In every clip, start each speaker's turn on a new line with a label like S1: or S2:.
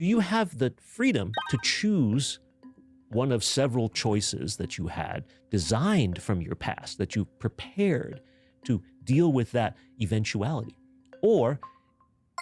S1: You have the freedom to choose one of several choices that you had designed from your past, that you prepared to deal with that eventuality. Or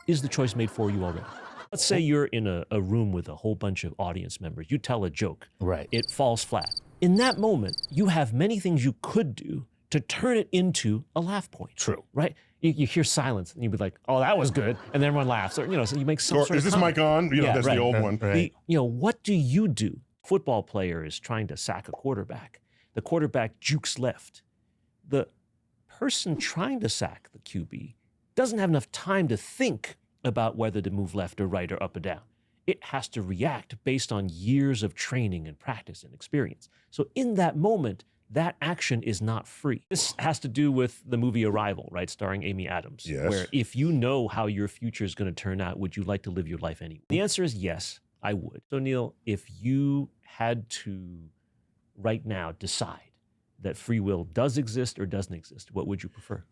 S1: is the choice made for you already? Let's say you're in a room with a whole bunch of audience members. You tell a joke.
S2: Right.
S1: It falls flat. In that moment, you have many things you could do to turn it into a laugh point.
S2: True.
S1: Right? You hear silence and you'd be like, oh, that was good. And then everyone laughs. Or, so you make some sort of
S3: Is this
S1: comment.
S3: mic on? That's
S1: right.
S3: the old one.
S2: Right.
S1: What do you do? Football player is trying to sack a quarterback. The quarterback jukes left. The person trying to sack the QB doesn't have enough time to think about whether to move left or right or up or down. It has to react based on years of training and practice and experience. So in that moment, that action is not free. This has to do with the movie Arrival, right, starring Amy Adams,
S3: Yes.
S1: where if you know how your future is going to turn out, would you like to live your life anyway? The answer is yes, I would. So Neil, if you had to right now decide that free will does exist or doesn't exist, what would you prefer?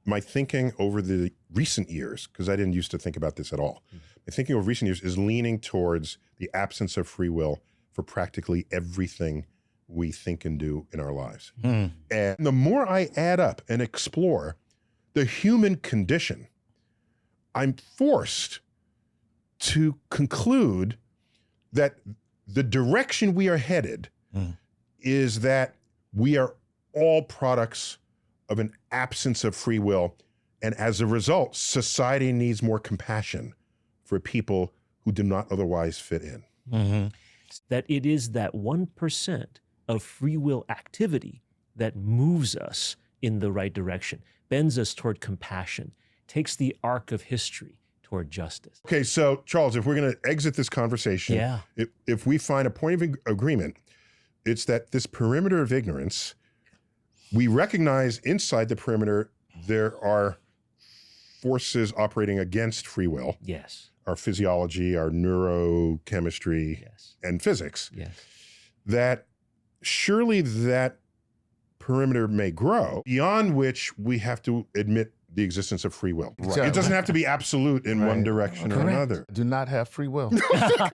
S3: My thinking over the recent years, because I didn't used to think about this at all, my thinking over recent years is leaning towards the absence of free will for practically everything we think and do in our lives. And the more I add up and explore the human condition, I'm forced to conclude that the direction we are headed is that we are all products of an absence of free will. And as a result, society needs more compassion for people who do not otherwise fit in.
S1: That it is that 1% of free will activity that moves us in the right direction, bends us toward compassion, takes the arc of history toward justice.
S3: Okay, so Charles, if we're going to exit this conversation, if we find a point of agreement, it's that this perimeter of ignorance, we recognize inside the perimeter there are forces operating against free will.
S1: Yes.
S3: Our physiology, our neurochemistry, and physics.
S1: Yes.
S3: That surely that perimeter may grow, beyond which we have to admit the existence of free will.
S2: Right.
S3: It doesn't have to be absolute in one direction or another.
S2: Do not have free will.